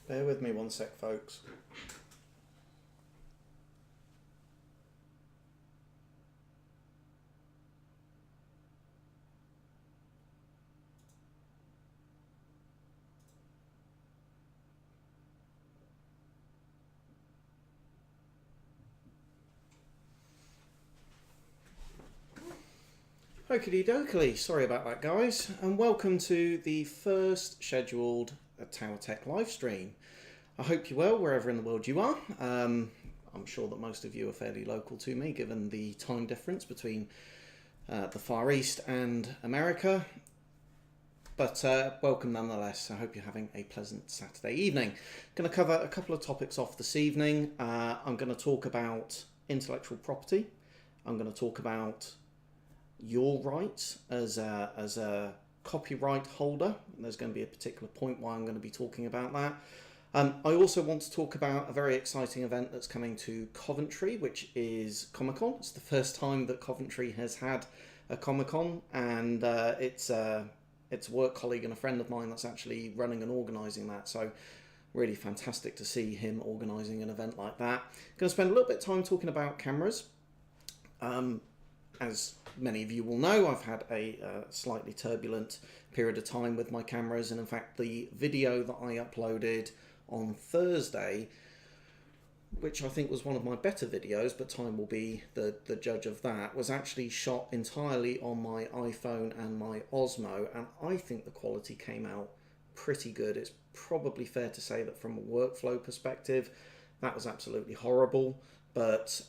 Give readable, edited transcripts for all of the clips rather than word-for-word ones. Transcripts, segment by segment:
Bear with me one sec, folks. Okie dokie, sorry about that, guys, and welcome to the first scheduled Tower Tech live stream. I hope you're well wherever in the world you are. I'm sure that most of you are fairly local to me, given the time difference between the Far East and America. But welcome nonetheless. I hope you're having a pleasant Saturday evening. Going to cover a couple of topics off this evening. I'm going to talk about intellectual property. I'm going to talk about your rights as a copyright holder. There's going to be a particular point why I'm going to be talking about that. I also want to talk about a very exciting event that's coming to Coventry, which is Comic Con. It's the first time that Coventry has had a Comic Con, and it's a work colleague and a friend of mine that's actually running and organising that. So really fantastic to see him organising an event like that. Going to spend a little bit of time talking about cameras. As many of you will know, I've had a slightly turbulent period of time with my cameras, and in fact the video that I uploaded on Thursday, which I think was one of my better videos, but time will be the judge of that, was actually shot entirely on my iPhone and my Osmo, and I think the quality came out pretty good. It's probably fair to say that from a workflow perspective, that was absolutely horrible, but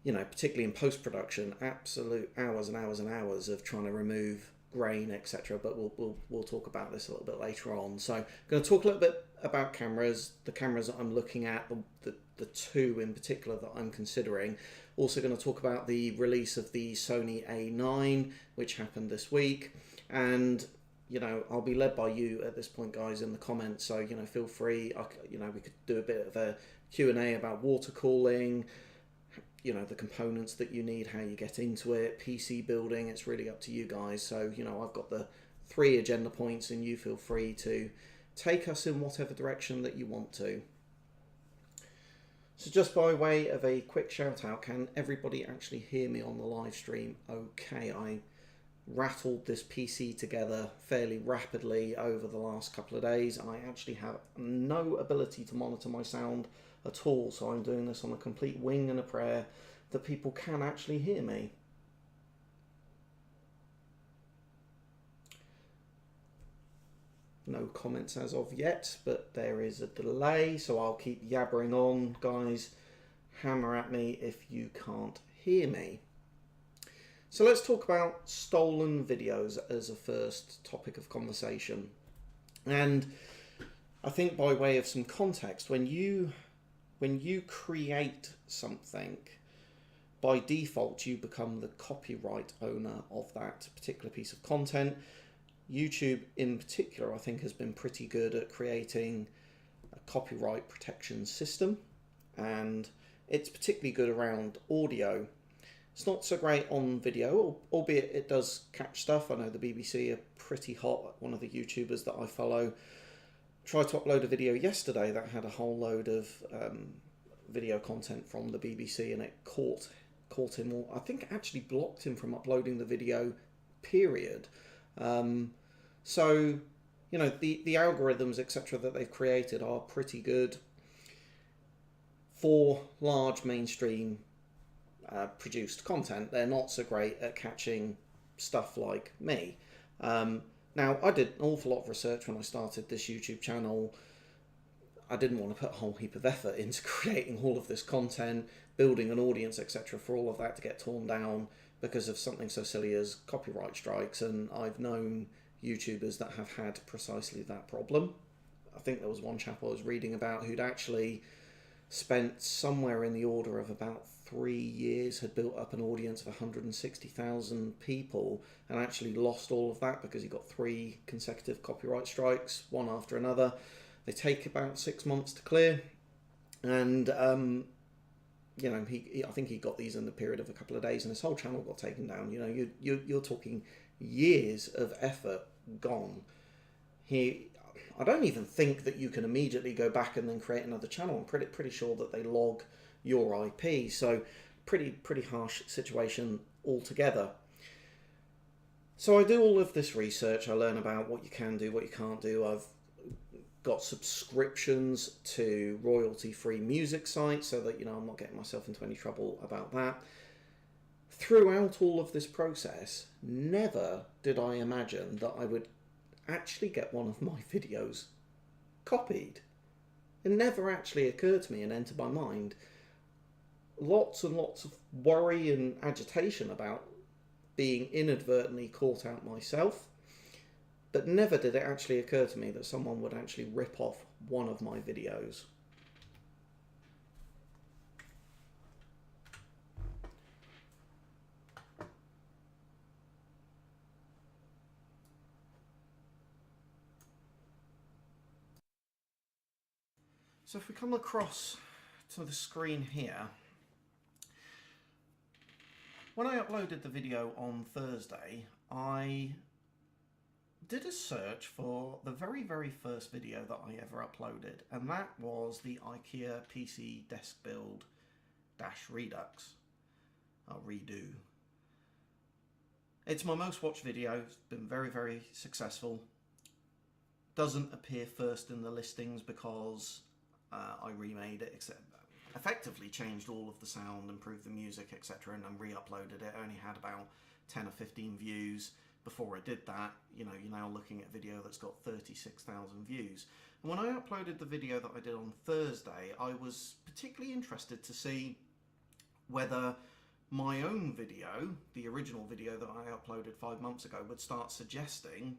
you know, particularly in post-production, absolute hours and hours and hours of trying to remove grain, etc. But we'll talk about this a little bit later on. So I'm going to talk a little bit about cameras, the cameras that I'm looking at, the two in particular that I'm considering. Also going to talk about the release of the Sony A9, which happened this week. And you know, I'll be led by you at this point, guys, in the comments. So, you know, feel free. You know, we could do a bit of a Q&A about water cooling, you know, the components that you need, how you get into it, PC building. It's really up to you guys. So, you know, I've got the 3 agenda points, and you feel free to take us in whatever direction that you want to. So just by way of a quick shout out, can everybody actually hear me on the live stream okay? I rattled this PC together fairly rapidly over the last couple of days, and I actually have no ability to monitor my sound at all, so I'm doing this on a complete wing and a prayer that people can actually hear me. No comments as of yet, but there is a delay, so I'll keep yabbering on. Guys, hammer at me if you can't hear me. So let's talk about stolen videos as a first topic of conversation. And I think by way of some context, when you create something, by default you become the copyright owner of that particular piece of content. YouTube in particular, I think, has been pretty good at creating a copyright protection system, and it's particularly good around audio. It's not so great on video, albeit it does catch stuff. I know the BBC are pretty hot. One of the YouTubers that I follow tried to upload a video yesterday that had a whole load of video content from the BBC, and it caught him, or I think actually blocked him from uploading the video, period. So, you know, the algorithms, etc., that they've created are pretty good for large mainstream produced content. They're not so great at catching stuff like me. Now, I did an awful lot of research when I started this YouTube channel. I didn't want to put a whole heap of effort into creating all of this content, building an audience, etc., for all of that to get torn down because of something so silly as copyright strikes. And I've known YouTubers that have had precisely that problem. I think there was one chap I was reading about who'd actually spent somewhere in the order of about 3 years, had built up an audience of 160,000 people, and actually lost all of that because he got 3 consecutive copyright strikes, one after another. They take about 6 months to clear, and you know, I think he got these in the period of a couple of days, and his whole channel got taken down. You know, you're talking years of effort gone. I don't even think that you can immediately go back and then create another channel. I'm pretty sure that they log your IP, so pretty harsh situation altogether. So I do all of this research. I learn about what you can do, what you can't do. I've got subscriptions to royalty-free music sites so that, you know, I'm not getting myself into any trouble about that. Throughout all of this process, never did I imagine that I would actually get one of my videos copied. It never actually occurred to me and entered my mind. Lots and lots of worry and agitation about being inadvertently caught out myself, but never did it actually occur to me that someone would actually rip off one of my videos. So if we come across to the screen here, when I uploaded the video on Thursday, I did a search for the very first video that I ever uploaded, and that was the IKEA PC Desk build dash redux, redo. It's my most watched video. It's been very successful. Doesn't appear first in the listings because I remade it, except effectively changed all of the sound, improved the music, etc., and then re-uploaded it. I only had about 10 or 15 views before I did that. You know, you're now looking at a video that's got 36,000 views. And when I uploaded the video that I did on Thursday, I was particularly interested to see whether my own video, the original video that I uploaded 5 months ago, would start suggesting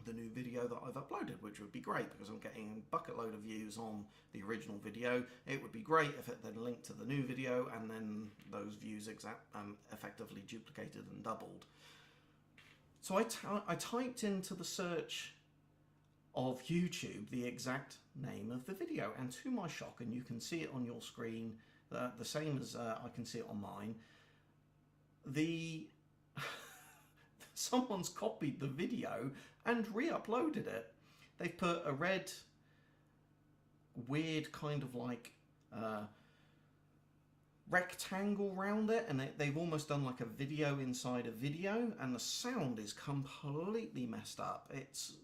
the new video that I've uploaded, which would be great because I'm getting a bucket load of views on the original video. It would be great if it then linked to the new video and then those views effectively duplicated and doubled. So I typed into the search of YouTube the exact name of the video, and to my shock, and you can see it on your screen, the same as I can see it on mine, someone's copied the video and re-uploaded it. They've put a red, weird kind of like rectangle round it, and they've almost done like a video inside a video, and the sound is completely messed up. It's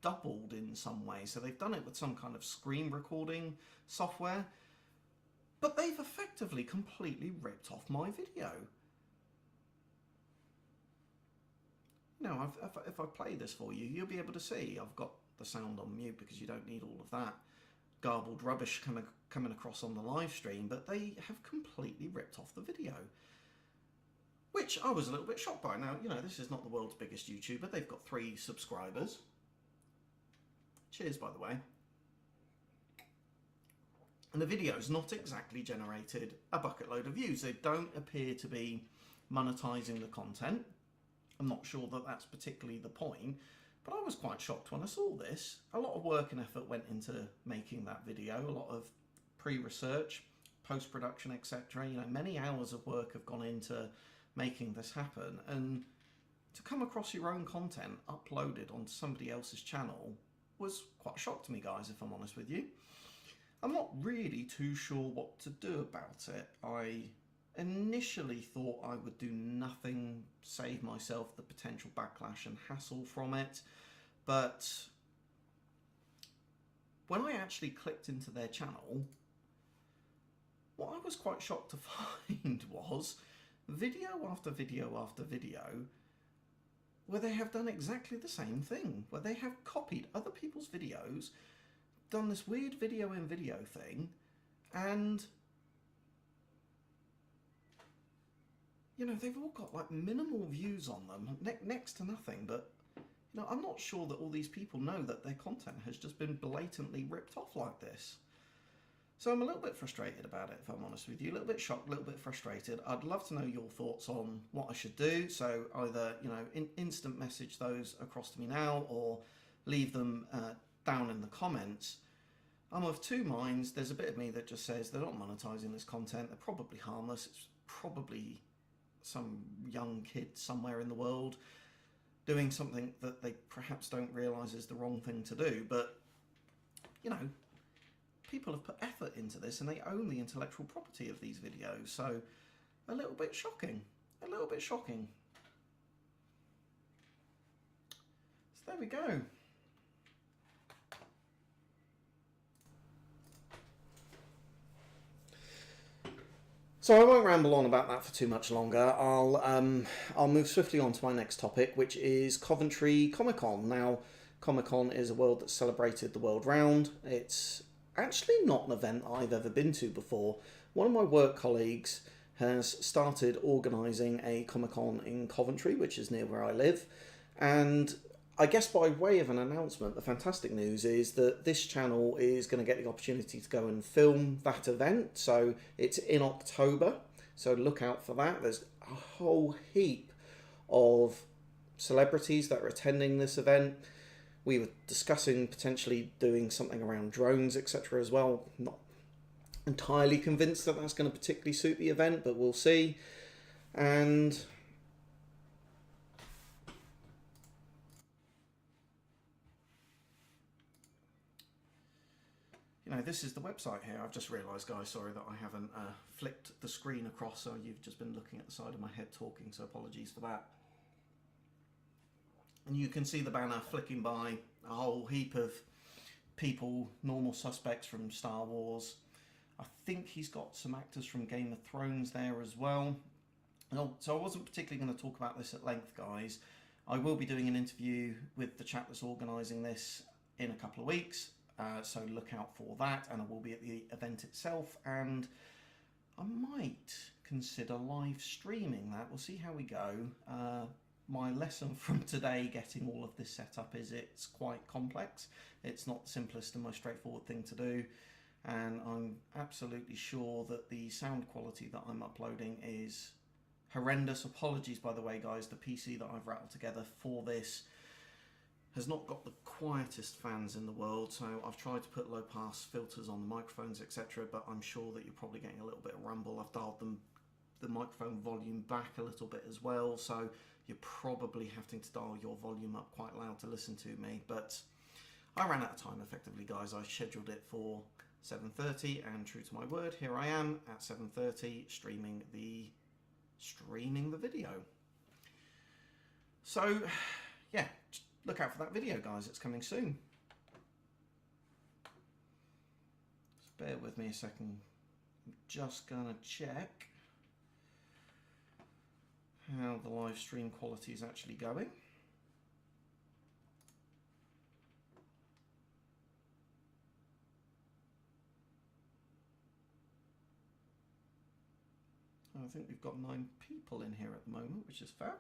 doubled in some way, so they've done it with some kind of screen recording software, but they've effectively completely ripped off my video. Now, if I play this for you, you'll be able to see I've got the sound on mute because you don't need all of that garbled rubbish coming across on the live stream, but they have completely ripped off the video, which I was a little bit shocked by. Now, you know, this is not the world's biggest YouTuber. They've got 3 subscribers. Cheers, by the way. And the video's not exactly generated a bucket load of views. They don't appear to be monetizing the content. I'm not sure that that's particularly the point, but I was quite shocked when I saw this. A lot of work and effort went into making that video, a lot of pre-research, post-production, etc. You know, many hours of work have gone into making this happen, and to come across your own content uploaded onto somebody else's channel was quite a shock to me, guys, if I'm honest with you. I'm not really too sure what to do about it. I initially thought I would do nothing, save myself the potential backlash and hassle from it, but when I actually clicked into their channel, what I was quite shocked to find was video after video after video where they have done exactly the same thing, where they have copied other people's videos, done this weird video in video thing, and you know, they've all got like minimal views on them, next to nothing, but you know, I'm not sure that all these people know that their content has just been blatantly ripped off like this. So I'm a little bit frustrated about it, if I'm honest with you, a little bit shocked, a little bit frustrated. I'd love to know your thoughts on what I should do. So either, you know, instant message those across to me now, or leave them down in the comments. I'm of two minds. There's a bit of me that just says they're not monetizing this content. They're probably harmless. It's probably some young kid somewhere in the world doing something that they perhaps don't realise is the wrong thing to do. But, you know, people have put effort into this and they own the intellectual property of these videos. So, a little bit shocking. A little bit shocking. So there we go. So I won't ramble on about that for too much longer. I'll move swiftly on to my next topic, which is Coventry Comic Con. Now, Comic Con is a world that's celebrated the world round. It's actually not an event I've ever been to before. One of my work colleagues has started organising a Comic Con in Coventry, which is near where I live, and I guess by way of an announcement, the fantastic news is that this channel is going to get the opportunity to go and film that event. So it's in October, so look out for that. There's a whole heap of celebrities that are attending this event. We were discussing potentially doing something around drones, etc. as well. Not entirely convinced that that's going to particularly suit the event, but we'll see. And you know, this is the website here. I've just realised, guys, sorry that I haven't flicked the screen across, so you've just been looking at the side of my head talking, so apologies for that. And you can see the banner flicking by, a whole heap of people, normal suspects from Star Wars. I think he's got some actors from Game of Thrones there as well. So I wasn't particularly going to talk about this at length, guys. I will be doing an interview with the chap that's organising this in a couple of weeks. So look out for that, and I will be at the event itself, and I might consider live streaming that. We'll see how we go. My lesson from today getting all of this set up is it's quite complex. It's not the simplest and most straightforward thing to do, and I'm absolutely sure that the sound quality that I'm uploading is horrendous. Apologies, by the way, guys. The PC that I've rattled together for this has not got the quietest fans in the world, so I've tried to put low pass filters on the microphones, etc., but I'm sure that you're probably getting a little bit of rumble. I've dialed the microphone volume back a little bit as well, so you're probably having to dial your volume up quite loud to listen to me. But I ran out of time effectively, guys. I scheduled it for 7:30, and true to my word, here I am at 7:30 streaming the video. So yeah, look out for that video, guys. It's coming soon. Just bear with me a second. I'm just gonna check how the live stream quality is actually going. I think we've got 9 people in here at the moment, which is fab.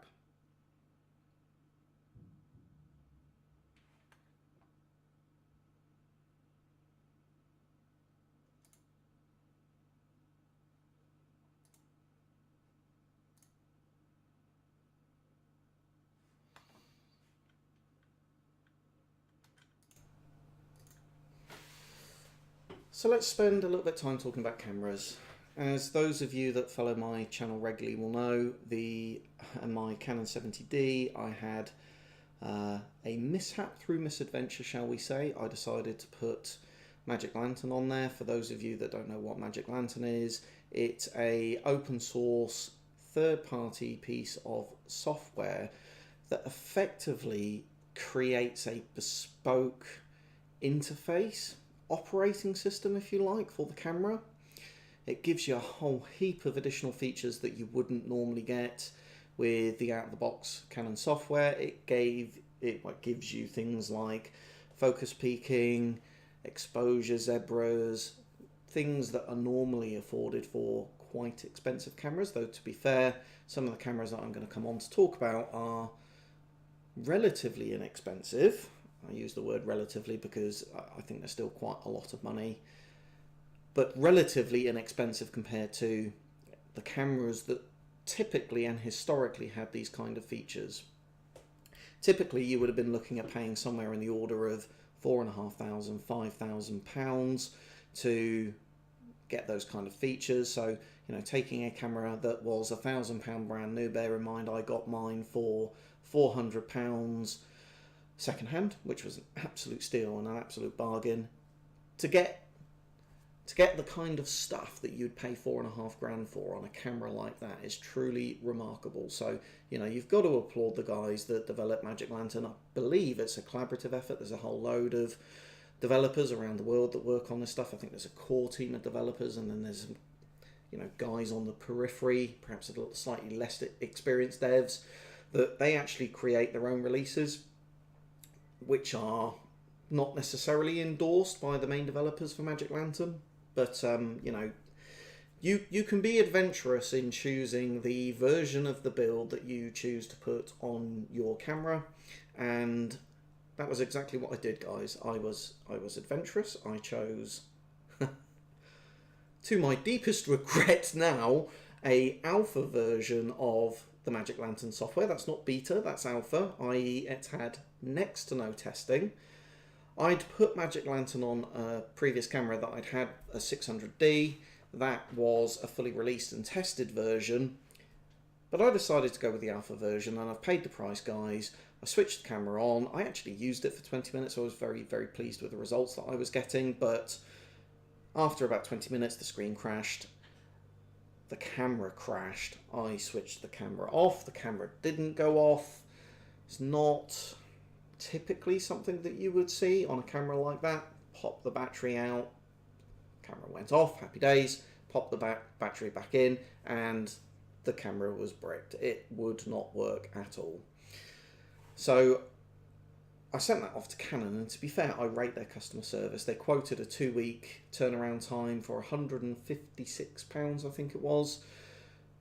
So let's spend a little bit of time talking about cameras. As those of you that follow my channel regularly will know, my Canon 70D, I had a mishap through misadventure, shall we say. I decided to put Magic Lantern on there. For those of you that don't know what Magic Lantern is, it's a open source third-party piece of software that effectively creates a bespoke interface, operating system if you like, for the camera. It gives you a whole heap of additional features that you wouldn't normally get with the out-of-the-box Canon software. It gives you things like focus peaking, exposure zebras, things that are normally afforded for quite expensive cameras, though to be fair, some of the cameras that I'm going to come on to talk about are relatively inexpensive. I use the word relatively because I think they're still quite a lot of money, but relatively inexpensive compared to the cameras that typically and historically had these kind of features. Typically you would have been looking at paying somewhere in the order of £4,500, £5,000 to get those kind of features. So, you know, taking a camera that was £1,000 brand new, bear in mind I got mine for £400 second hand, which was an absolute steal and an absolute bargain. To get the kind of stuff that you'd pay £4.5 for on a camera like that is truly remarkable. So, you know, you've got to applaud the guys that developed Magic Lantern. I believe it's a collaborative effort. There's a whole load of developers around the world that work on this stuff. I think there's a core team of developers, and then there's, you know, guys on the periphery, perhaps a little slightly less experienced devs, that they actually create their own releases, which are not necessarily endorsed by the main developers for Magic Lantern. But, you know, you can be adventurous in choosing the version of the build that you choose to put on your camera, and that was exactly what I did, guys. I was adventurous. I chose, to my deepest regret now, a alpha version of the Magic Lantern software. That's not beta, that's alpha, i.e. it's had next to no testing. I'd put Magic Lantern on a previous camera that I'd had, a 600D. That was a fully released and tested version, but I decided to go with the alpha version, and I've paid the price, guys. I switched the camera on. I actually used it for 20 minutes. So I was very, very pleased with the results that I was getting, but after about 20 minutes, the screen crashed. The camera crashed. I switched the camera off. The camera didn't go off. It's not typically something that you would see on a camera like that. Pop the battery out, camera went off, happy days. Pop the battery back in, and the camera was bricked. It would not work at all. So I sent that off to Canon, and to be fair, I rate their customer service. They quoted a 2-week turnaround time for £156, I think it was.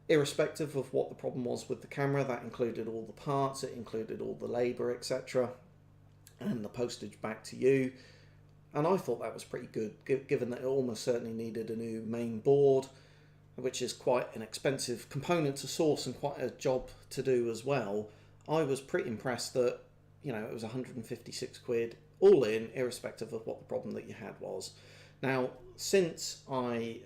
Irrespective of what the problem was with the camera, that included all the parts, it included all the labour, etc., and the postage back to you. And I thought that was pretty good, given that it almost certainly needed a new main board, which is quite an expensive component to source and quite a job to do as well. I was pretty impressed that, you know, it was 156 quid all in, irrespective of what the problem that you had was. Now, since I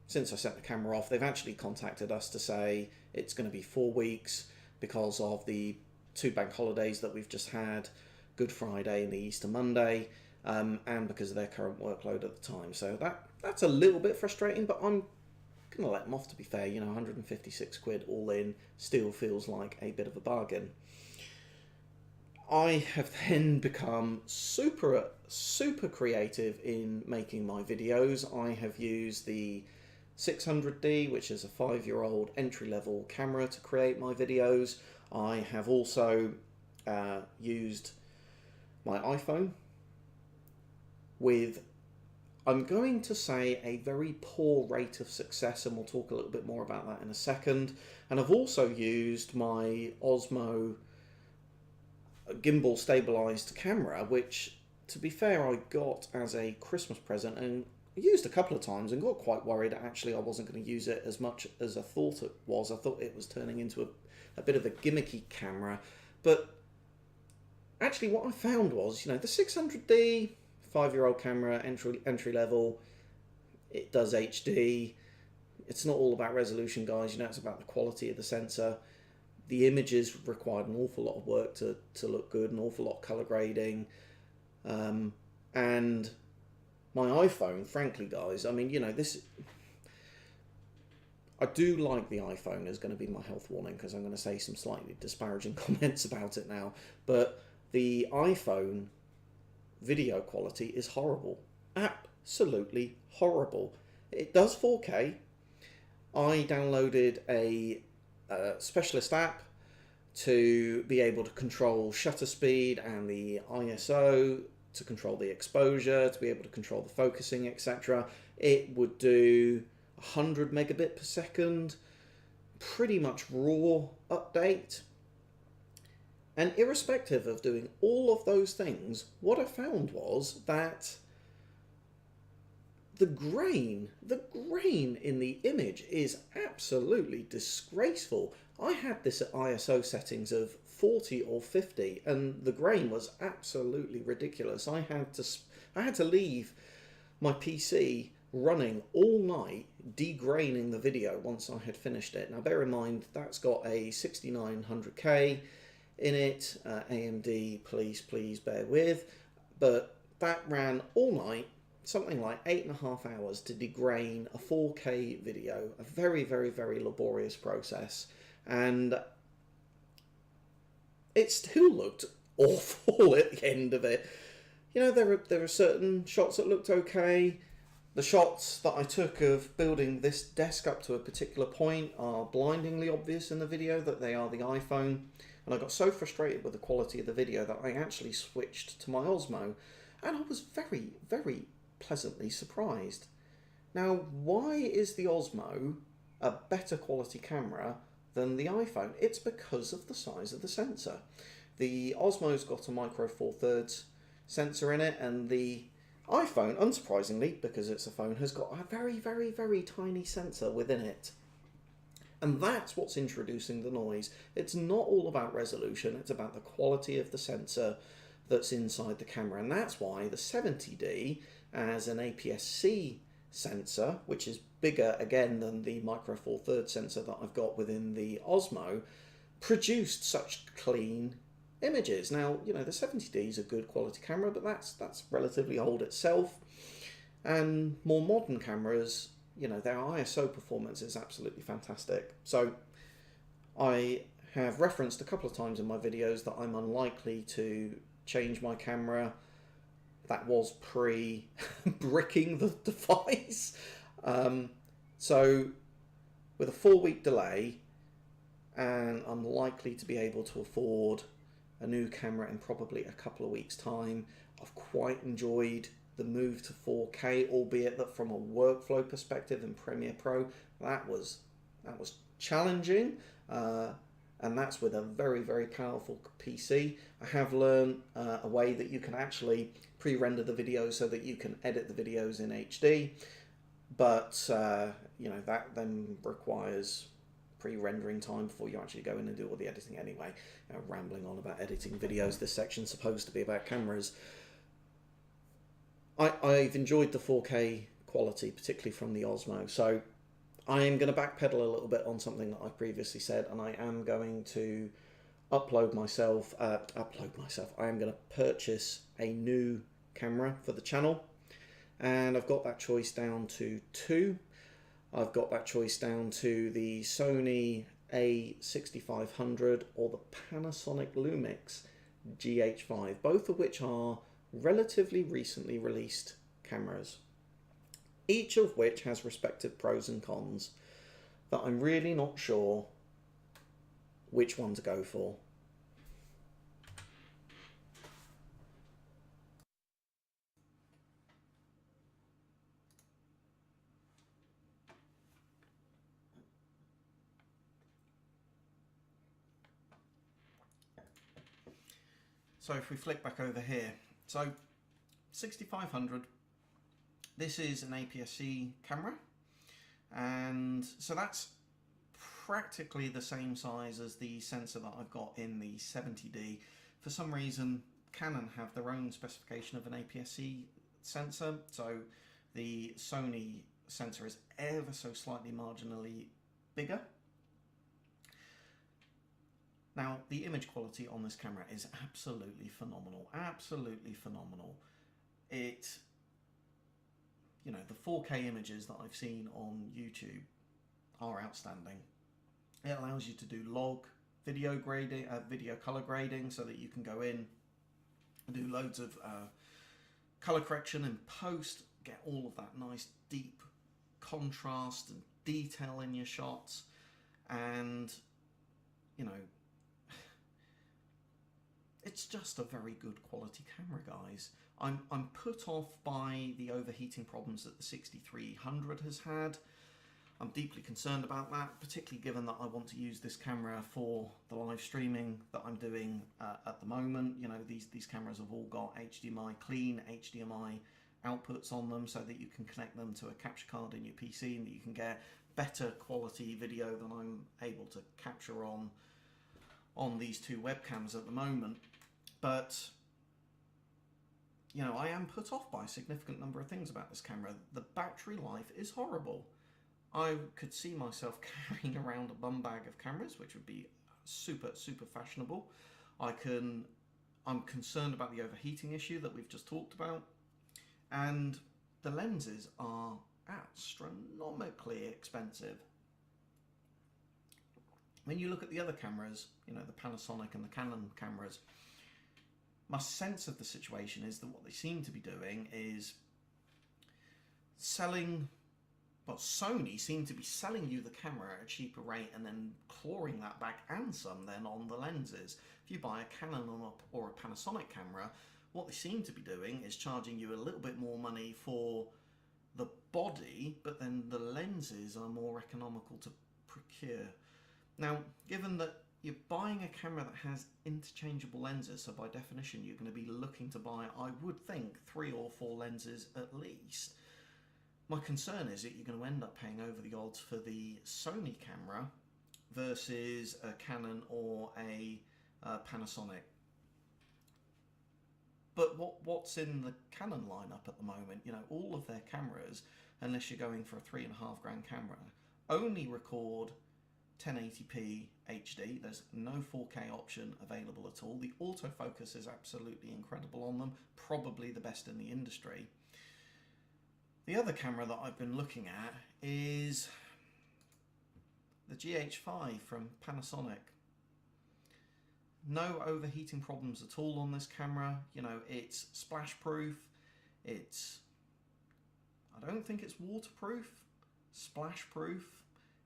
sent the camera off, they've actually contacted us to say it's going to be 4 weeks because of the 2 bank holidays that we've just had, Good Friday and the Easter Monday, and because of their current workload at the time. So that's a little bit frustrating, but I'm going to let them off, to be fair. You know, 156 quid all in still feels like a bit of a bargain. I have then become super creative in making my videos. I have used the 600D, which is a 5-year-old entry-level camera, to create my videos. I have also used my iPhone with, I'm going to say, a very poor rate of success, and we'll talk a little bit more about that in a second. And I've also used my Osmo gimbal stabilized camera, which, to be fair, I got as a Christmas present and used a couple of times and got quite worried actually I wasn't going to use it as much as I thought it was. I thought it was turning into a bit of a gimmicky camera, but actually what I found was, you know, the 600D 5-year-old camera, entry level, it does HD. It's not all about resolution, guys, you know, it's about the quality of the sensor. The images required an awful lot of work to look good, an awful lot of color grading, and my iPhone, frankly, guys, I mean, you know, I do like the iPhone. Is going to be my health warning, because I'm going to say some slightly disparaging comments about it now, but the iPhone video quality is horrible. Absolutely horrible. It does 4K. I downloaded a specialist app to be able to control shutter speed and the ISO, to control the exposure, to be able to control the focusing, etc. It would do 100 megabit per second, pretty much raw update. And irrespective of doing all of those things, what I found was that the grain in the image is absolutely disgraceful. I had this at ISO settings of 40 or 50, and the grain was absolutely ridiculous. I had to leave my PC running all night, degraining the video once I had finished it. Now bear in mind, that's got a 6900K in it, AMD, please bear with, but that ran all night, something like 8.5 hours to degrain a 4K video, a very laborious process, and it still looked awful at the end of it. You know, there are certain shots that looked okay. The shots that I took of building this desk up to a particular point are blindingly obvious in the video that they are the iPhone, and I got so frustrated with the quality of the video that I actually switched to my Osmo, and I was very pleasantly surprised. Now, why is the Osmo a better quality camera than the iPhone? It's because of the size of the sensor. The Osmo's got a micro four thirds sensor in it, and the iPhone, unsurprisingly, because it's a phone, has got a very tiny sensor within it. And that's what's introducing the noise. It's not all about resolution, it's about the quality of the sensor that's inside the camera. And that's why the 70D, as an APS-C sensor, which is bigger again than the micro four thirds sensor that I've got within the Osmo, produced such clean images. Now, you know, the 70D is a good quality camera, but that's relatively old itself. And more modern cameras, you know, their ISO performance is absolutely fantastic. So I have referenced a couple of times in my videos that I'm unlikely to change my camera. That was pre-bricking the device. So with a 4-week delay, and I'm likely to be able to afford a new camera in probably a couple of weeks' time. I've quite enjoyed the move to 4K, albeit that from a workflow perspective in Premiere Pro, that was challenging, and that's with a very powerful PC. I have learned a way that you can actually pre-render the videos so that you can edit the videos in HD, but you know, that then requires pre-rendering time before you actually go in and do all the editing anyway. Rambling on about editing videos, this section's supposed to be about cameras. I've enjoyed the 4K quality, particularly from the Osmo, so I am going to backpedal a little bit on something that I previously said, and I am going to upload myself. I am going to purchase a new camera for the channel, and I've got that choice down to two. I've got that choice down to the Sony A6500 or the Panasonic Lumix GH5, both of which are relatively recently released cameras, each of which has respective pros and cons that I'm really not sure which one to go for. So if we flick back over here, so 6500, this is an APS-C camera, and so that's practically the same size as the sensor that I've got in the 70D. For some reason, Canon have their own specification of an APS-C sensor, so the Sony sensor is ever so slightly marginally bigger. Now, the image quality on this camera is absolutely phenomenal, It, you know, the 4K images that I've seen on YouTube are outstanding. It allows you to do log video grading, video color grading, so that you can go in and do loads of color correction in post, get all of that nice deep contrast and detail in your shots, and, you know, it's just a very good quality camera, guys. I'm put off by the overheating problems that the 6300 has had. I'm deeply concerned about that, particularly given that I want to use this camera for the live streaming that I'm doing at the moment. You know, these cameras have all got HDMI, clean HDMI outputs on them, so that you can connect them to a capture card in your PC and that you can get better quality video than I'm able to capture on these two webcams at the moment. But you know, I am put off by a significant number of things about this camera. The battery life is horrible. I could see myself carrying around a bum bag of cameras, which would be super, super fashionable. I'm concerned about the overheating issue that we've just talked about. And the lenses are astronomically expensive. When you look at the other cameras, you know, the Panasonic and the Canon cameras, my sense of the situation is that what they seem to be doing is selling, well, Sony seem to be selling you the camera at a cheaper rate and then clawing that back and some then on the lenses. If you buy a Canon or a Panasonic camera, what they seem to be doing is charging you a little bit more money for the body, but then the lenses are more economical to procure. Now, given that you're buying a camera that has interchangeable lenses, so by definition you're going to be looking to buy, I would think, 3 or 4 lenses at least. My concern is that you're going to end up paying over the odds for the Sony camera versus a Canon or a Panasonic. But what's in the Canon lineup at the moment? You know, all of their cameras, unless you're going for a £3,500 camera, only record 1080p HD. There's no 4K option available at all. The autofocus is absolutely incredible on them, probably the best in the industry. The other camera that I've been looking at is the GH5 from Panasonic. No overheating problems at all on this camera. You know, it's splash proof. I don't think it's waterproof, splash proof.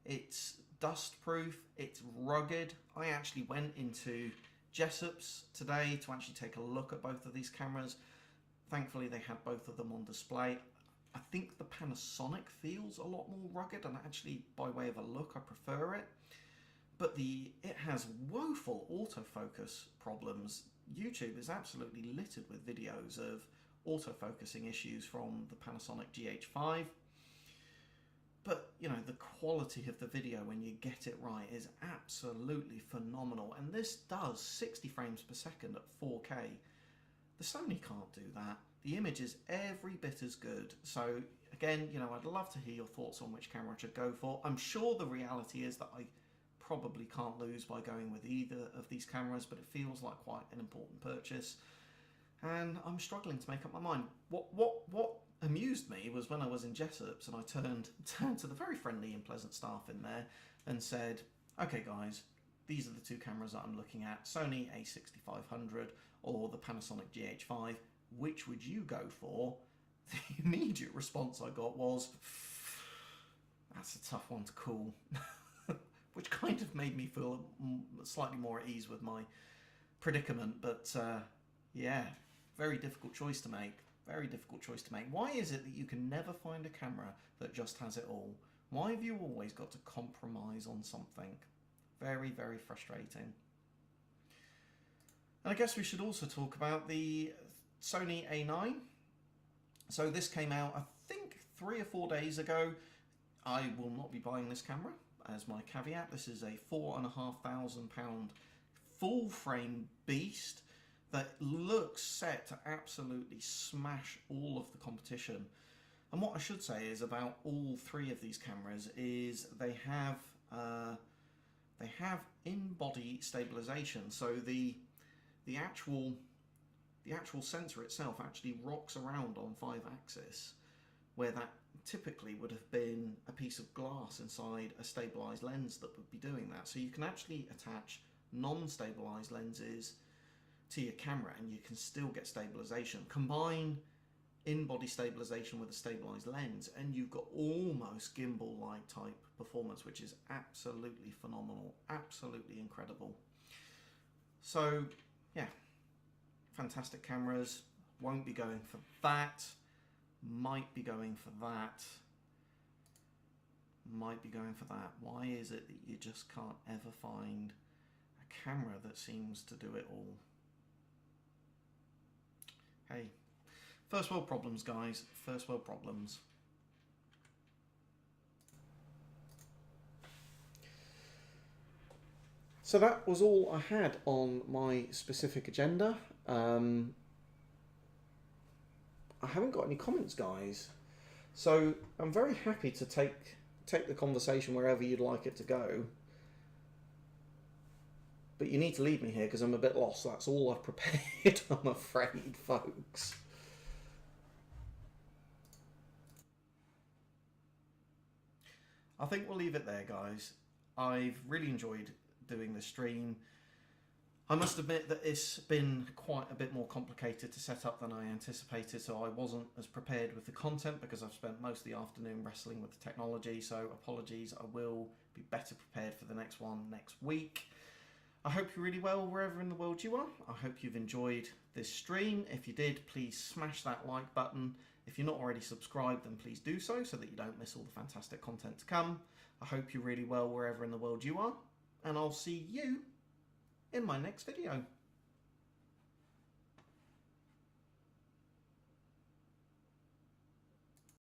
It's dust proof. It's rugged. I actually went into Jessop's today to actually take a look at both of these cameras. Thankfully, they had both of them on display. I think the Panasonic feels a lot more rugged, and actually, by way of a look, I prefer it. But it has woeful autofocus problems. YouTube is absolutely littered with videos of autofocusing issues from the Panasonic GH5. But, you know, the quality of the video when you get it right is absolutely phenomenal. And this does 60 frames per second at 4K. The Sony can't do that. The image is every bit as good. So, again, you know, I'd love to hear your thoughts on which camera I should go for. I'm sure the reality is that I probably can't lose by going with either of these cameras, but it feels like quite an important purchase. And I'm struggling to make up my mind. What amused me was when I was in Jessop's and I turned to the very friendly and pleasant staff in there and said, okay guys, these are the 2 cameras that I'm looking at, Sony A6500 or the Panasonic GH5, which would you go for? The immediate response I got was, that's a tough one to call, which kind of made me feel slightly more at ease with my predicament, but yeah, very difficult choice to make. Very difficult choice to make. Why is it that you can never find a camera that just has it all? Why have you always got to compromise on something? Very, very frustrating. And I guess we should also talk about the Sony A9. So this came out, I think, 3 or 4 days ago. I will not be buying this camera as my caveat. This is a £4,500 full frame beast that looks set to absolutely smash all of the competition. And what I should say is about all 3 of these cameras is they have in-body stabilization. So the actual sensor itself actually rocks around on 5-axis, where that typically would have been a piece of glass inside a stabilized lens that would be doing that. So you can actually attach non-stabilized lenses to your camera and you can still get stabilization. Combine in-body stabilization with a stabilized lens and you've got almost gimbal-like type performance, which is absolutely phenomenal, absolutely incredible. So yeah, fantastic cameras. Won't be going for that. Might be going for that. Might be going for that. Why is it that you just can't ever find a camera that seems to do it all? Hey, first world problems, guys. First world problems. So that was all I had on my specific agenda. I haven't got any comments, guys. So I'm very happy to take the conversation wherever you'd like it to go. But you need to leave me here because I'm a bit lost. That's all I've prepared, I'm afraid, folks. I think we'll leave it there, guys. I've really enjoyed doing this stream. I must admit that it's been quite a bit more complicated to set up than I anticipated, so I wasn't as prepared with the content because I've spent most of the afternoon wrestling with the technology, so apologies. I will be better prepared for the next one next week. I hope you're really well wherever in the world you are. I hope you've enjoyed this stream. If you did, please smash that like button. If you're not already subscribed, then please do so that you don't miss all the fantastic content to come. I hope you're really well wherever in the world you are, and I'll see you in my next video.